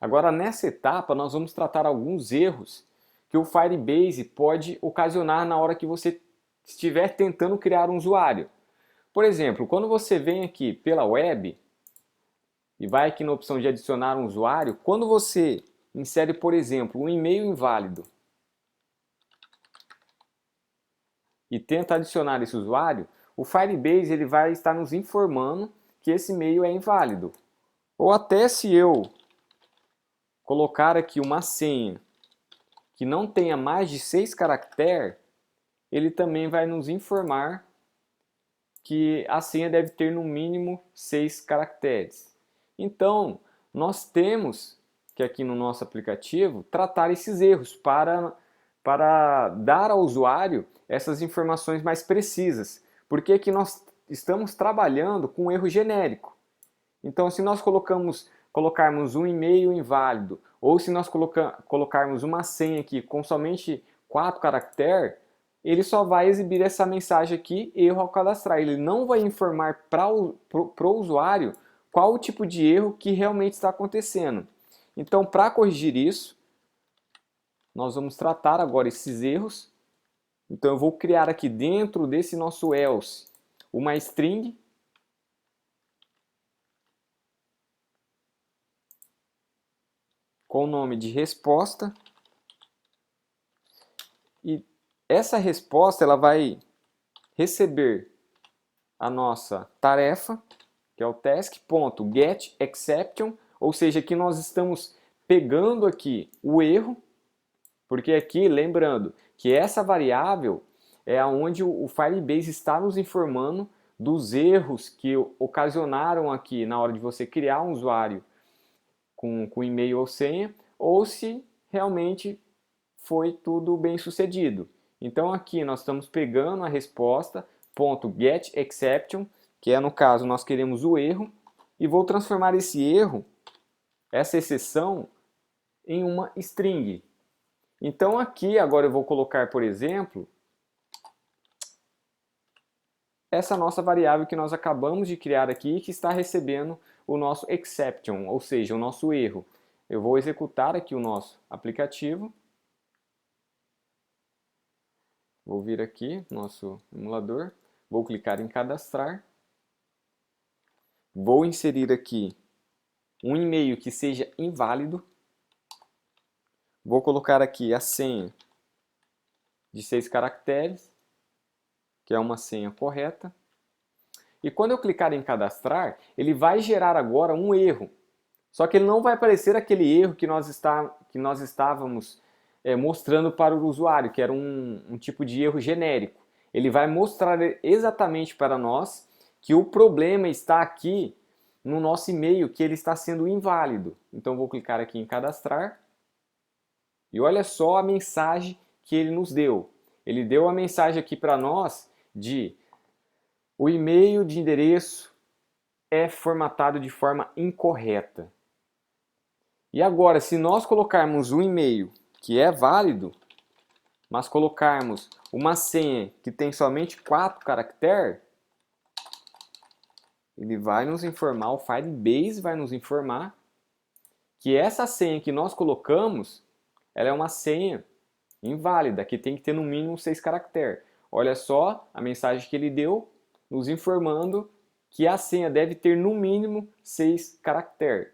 Agora, nessa etapa, nós vamos tratar alguns erros que o Firebase pode ocasionar na hora que você estiver tentando criar um usuário. Por exemplo, quando você vem aqui pela web e vai aqui na opção de adicionar um usuário, quando você insere, por exemplo, um e-mail inválido e tenta adicionar esse usuário, o Firebase ele vai estar nos informando que esse e-mail é inválido. Ou até se eu colocar aqui uma senha que não tenha mais de 6 caracteres, ele também vai nos informar que a senha deve ter no mínimo 6 caracteres. Então, nós temos que aqui no nosso aplicativo tratar esses erros para dar ao usuário essas informações mais precisas. Porque aqui nós estamos trabalhando com um erro genérico. Então, se nós colocarmos um e-mail inválido, ou se nós colocarmos uma senha aqui com somente 4 caracteres, ele só vai exibir essa mensagem aqui, erro ao cadastrar. Ele não vai informar para o usuário qual o tipo de erro que realmente está acontecendo. Então, para corrigir isso, nós vamos tratar agora esses erros. Então, eu vou criar aqui dentro desse nosso else uma string com o nome de resposta. E essa resposta ela vai receber a nossa tarefa, que é o task.getException, ou seja, que nós estamos pegando aqui o erro, porque aqui, lembrando, que essa variável é onde o Firebase está nos informando dos erros que ocasionaram aqui na hora de você criar um usuário com e-mail ou senha, ou se realmente foi tudo bem sucedido. Então aqui nós estamos pegando a resposta .getException, que é no caso nós queremos o erro, e vou transformar esse erro, essa exceção, em uma string. Então aqui agora eu vou colocar, por exemplo, essa nossa variável que nós acabamos de criar aqui, que está recebendo o nosso exception, ou seja, o nosso erro. Eu vou executar aqui o nosso aplicativo. Vou vir aqui, nosso emulador, vou clicar em cadastrar. Vou inserir aqui um e-mail que seja inválido. Vou colocar aqui a senha de 6 caracteres, que é uma senha correta. E quando eu clicar em cadastrar, ele vai gerar agora um erro. Só que ele não vai aparecer aquele erro que nós estávamos mostrando para o usuário, que era um tipo de erro genérico. Ele vai mostrar exatamente para nós que o problema está aqui no nosso e-mail, que ele está sendo inválido. Então vou clicar aqui em cadastrar. E olha só a mensagem que ele nos deu. Ele deu a mensagem aqui para nós de o e-mail de endereço é formatado de forma incorreta. E agora, se nós colocarmos um e-mail que é válido, mas colocarmos uma senha que tem somente 4 caracteres, ele vai nos informar, o Firebase vai nos informar que essa senha que nós colocamos, ela é uma senha inválida, que tem que ter no mínimo 6 caracteres. Olha só a mensagem que ele deu, nos informando que a senha deve ter no mínimo 6 caracteres.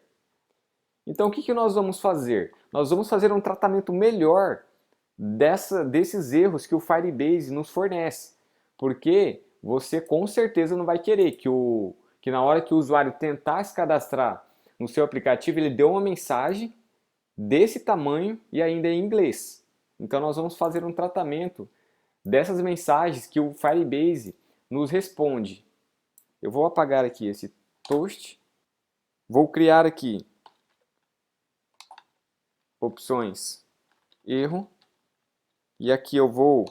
Então o que nós vamos fazer? Nós vamos fazer um tratamento melhor desses erros que o Firebase nos fornece. Porque você com certeza não vai querer que na hora que o usuário tentar se cadastrar no seu aplicativo, ele dê uma mensagem desse tamanho e ainda em inglês. Então nós vamos fazer um tratamento dessas mensagens que o Firebase nos responde. Eu vou apagar aqui esse toast. Vou criar aqui opções erro. E aqui eu vou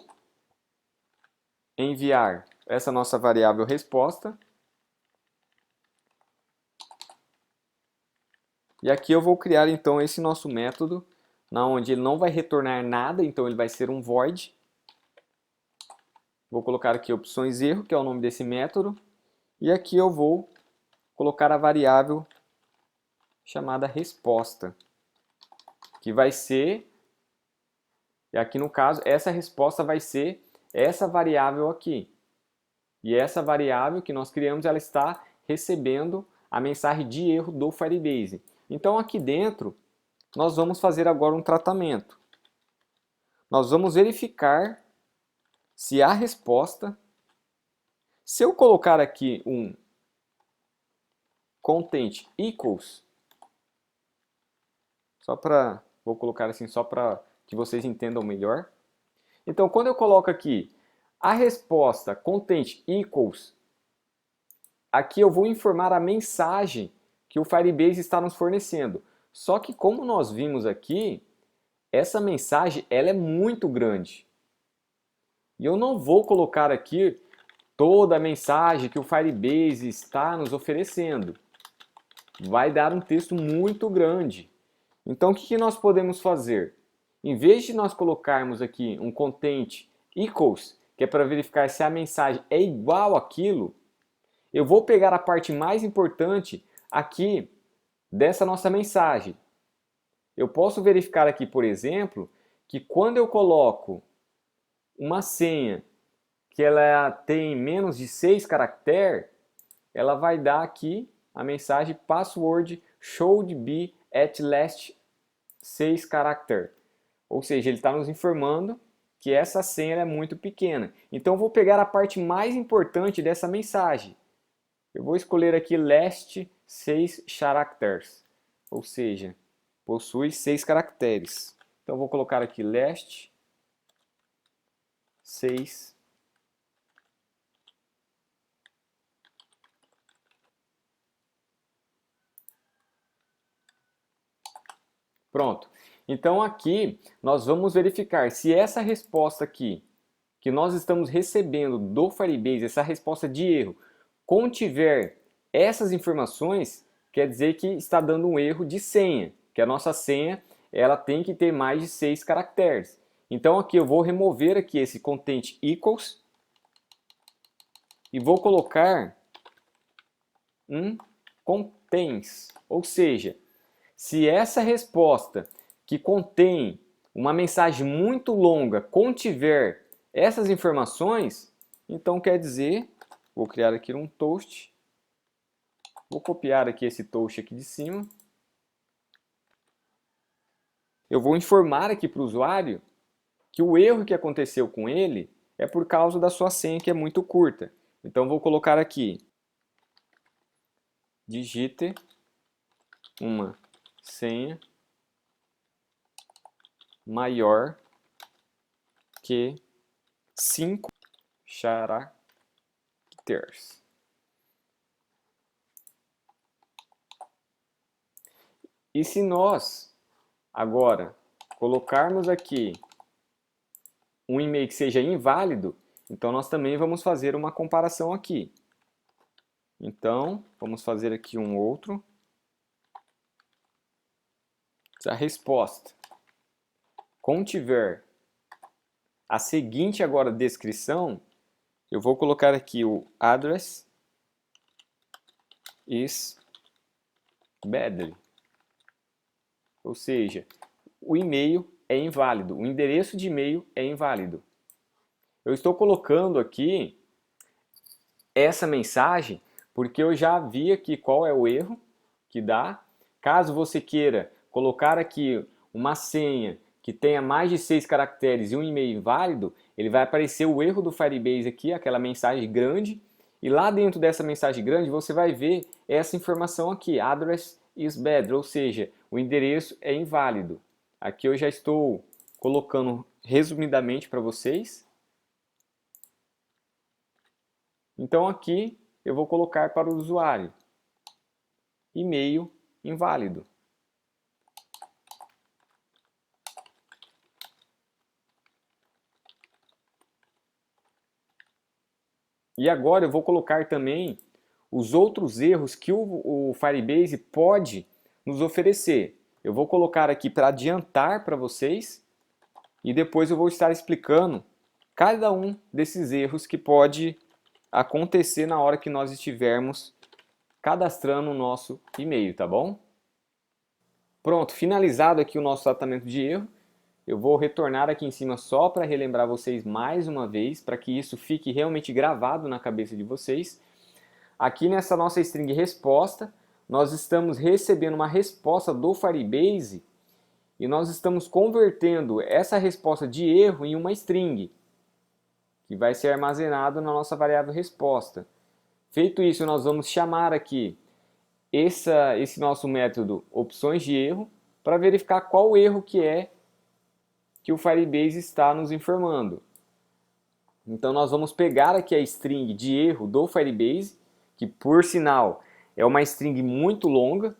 enviar essa nossa variável resposta. E aqui eu vou criar então esse nosso método, onde ele não vai retornar nada, então ele vai ser um void. Vou colocar aqui opções erro, que é o nome desse método. E aqui eu vou colocar a variável chamada resposta. que vai ser, e aqui no caso, essa resposta vai ser essa variável aqui. E essa variável que nós criamos, ela está recebendo a mensagem de erro do Firebase. Então aqui dentro, nós vamos fazer agora um tratamento. Nós vamos verificar se a resposta, se eu colocar aqui um content equals, vou colocar assim só para que vocês entendam melhor. Então quando eu coloco aqui a resposta content equals, aqui eu vou informar a mensagem que o Firebase está nos fornecendo. Só que como nós vimos aqui, essa mensagem ela é muito grande. E eu não vou colocar aqui toda a mensagem que o Firebase está nos oferecendo. Vai dar um texto muito grande. Então o que nós podemos fazer? Em vez de nós colocarmos aqui um content equals, que é para verificar se a mensagem é igual àquilo, eu vou pegar a parte mais importante aqui dessa nossa mensagem. Eu posso verificar aqui, por exemplo, que quando eu coloco uma senha que ela tem menos de 6 caracteres, ela vai dar aqui a mensagem password should be at least 6 character. Ou seja, ele está nos informando que essa senha é muito pequena. Então eu vou pegar a parte mais importante dessa mensagem. Eu vou escolher aqui last 6 characters. Ou seja, possui 6 caracteres. Então eu vou colocar aqui last 6. Pronto. Então aqui nós vamos verificar se essa resposta aqui que nós estamos recebendo do Firebase, essa resposta de erro, contiver essas informações, quer dizer que está dando um erro de senha, que a nossa senha ela tem que ter mais de 6 caracteres. Então aqui eu vou remover aqui esse content equals e vou colocar um contains, ou seja, se essa resposta que contém uma mensagem muito longa contiver essas informações, então quer dizer, vou criar aqui um toast, vou copiar aqui esse toast aqui de cima, eu vou informar aqui para o usuário que o erro que aconteceu com ele é por causa da sua senha que é muito curta. Então vou colocar aqui, digite uma senha maior que 5 characters. E se nós agora colocarmos aqui um e-mail que seja inválido, então nós também vamos fazer uma comparação aqui. Então, vamos fazer aqui um outro. Se a resposta contiver a seguinte agora descrição, eu vou colocar aqui o address is badly. Ou seja, o e-mail é inválido, o endereço de e-mail é inválido. Eu estou colocando aqui essa mensagem porque eu já vi aqui qual é o erro que dá. Caso você queira colocar aqui uma senha que tenha mais de 6 caracteres e um e-mail inválido, ele vai aparecer o erro do Firebase aqui, aquela mensagem grande, e lá dentro dessa mensagem grande você vai ver essa informação aqui, address is bad, ou seja, o endereço é inválido. Aqui eu já estou colocando resumidamente para vocês. Então aqui eu vou colocar para o usuário e-mail inválido. E agora eu vou colocar também os outros erros que o Firebase pode nos oferecer. Eu vou colocar aqui para adiantar para vocês e depois eu vou estar explicando cada um desses erros que pode acontecer na hora que nós estivermos cadastrando o nosso e-mail, tá bom? Pronto, finalizado aqui o nosso tratamento de erro. Eu vou retornar aqui em cima só para relembrar vocês mais uma vez, para que isso fique realmente gravado na cabeça de vocês. Aqui nessa nossa string resposta, nós estamos recebendo uma resposta do Firebase e nós estamos convertendo essa resposta de erro em uma string, que vai ser armazenado na nossa variável resposta. Feito isso, nós vamos chamar aqui esse nosso método opções de erro para verificar qual erro que é que o Firebase está nos informando. Então nós vamos pegar aqui a string de erro do Firebase, que por sinal é uma string muito longa.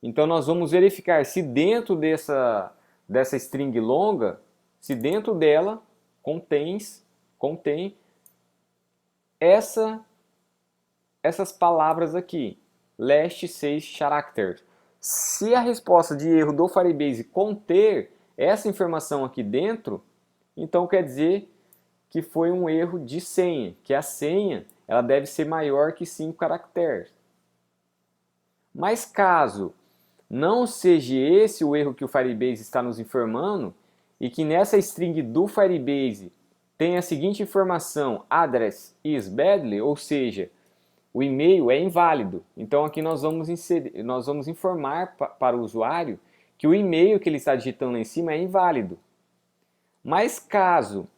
Então nós vamos verificar se dentro dessa string longa, se dentro dela contém essas palavras aqui, last 6 characters. Se a resposta de erro do Firebase conter essa informação aqui dentro, então quer dizer que foi um erro de senha, que a senha ela deve ser maior que 5 caracteres. Mas caso não seja esse o erro que o Firebase está nos informando, e que nessa string do Firebase tem a seguinte informação, address is badly, ou seja, o e-mail é inválido. Então aqui nós vamos informar para o usuário que o e-mail que ele está digitando lá em cima é inválido. Mas caso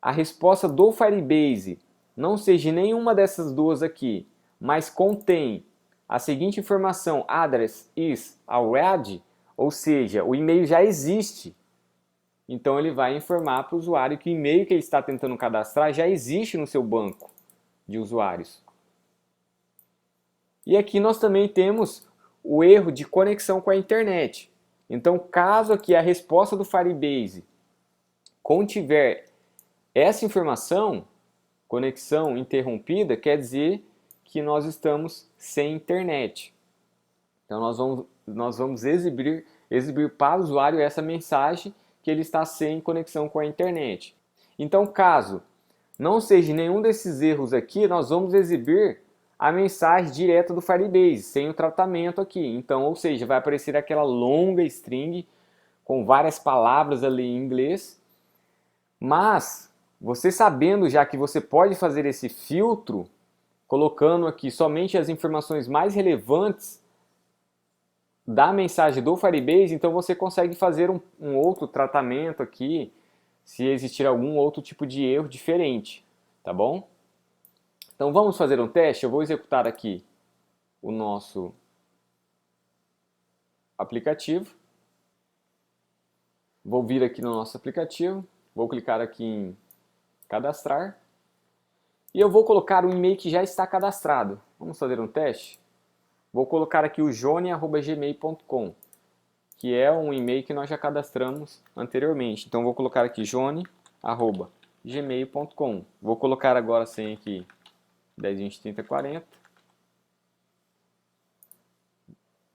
a resposta do Firebase não seja nenhuma dessas duas aqui, mas contém a seguinte informação, address is already, ou seja, o e-mail já existe, então ele vai informar para o usuário que o e-mail que ele está tentando cadastrar já existe no seu banco de usuários. E aqui nós também temos o erro de conexão com a internet. Então, caso aqui a resposta do Firebase contiver essa informação, conexão interrompida, quer dizer que nós estamos sem internet. Então nós vamos exibir para o usuário essa mensagem que ele está sem conexão com a internet. Então, caso não seja nenhum desses erros aqui, nós vamos exibir a mensagem direta do Firebase, sem o tratamento aqui. Então, ou seja, vai aparecer aquela longa string com várias palavras ali em inglês. Mas, você sabendo já que você pode fazer esse filtro, colocando aqui somente as informações mais relevantes da mensagem do Firebase, então você consegue fazer um outro tratamento aqui, se existir algum outro tipo de erro diferente, tá bom? Então vamos fazer um teste. Eu vou executar aqui o nosso aplicativo. Vou vir aqui no nosso aplicativo, vou clicar aqui em cadastrar e eu vou colocar o e-mail que já está cadastrado. Vamos fazer um teste? Vou colocar aqui o jone@gmail.com, que é um e-mail que nós já cadastramos anteriormente. Então vou colocar aqui jone@gmail.com. Vou colocar agora a senha aqui 10, 20, 30, 40.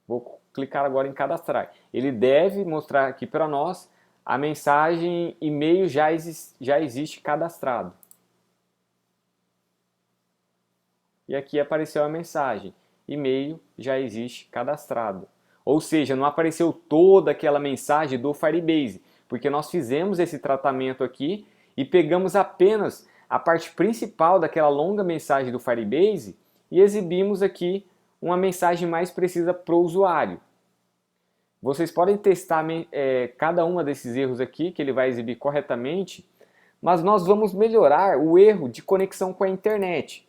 Vou clicar agora em cadastrar. Ele deve mostrar aqui para nós a mensagem e-mail já existe cadastrado. E aqui apareceu a mensagem, e-mail já existe cadastrado. Ou seja, não apareceu toda aquela mensagem do Firebase, porque nós fizemos esse tratamento aqui e pegamos apenas a parte principal daquela longa mensagem do Firebase e exibimos aqui uma mensagem mais precisa para o usuário. Vocês podem testar cada uma desses erros aqui, que ele vai exibir corretamente, mas nós vamos melhorar o erro de conexão com a internet.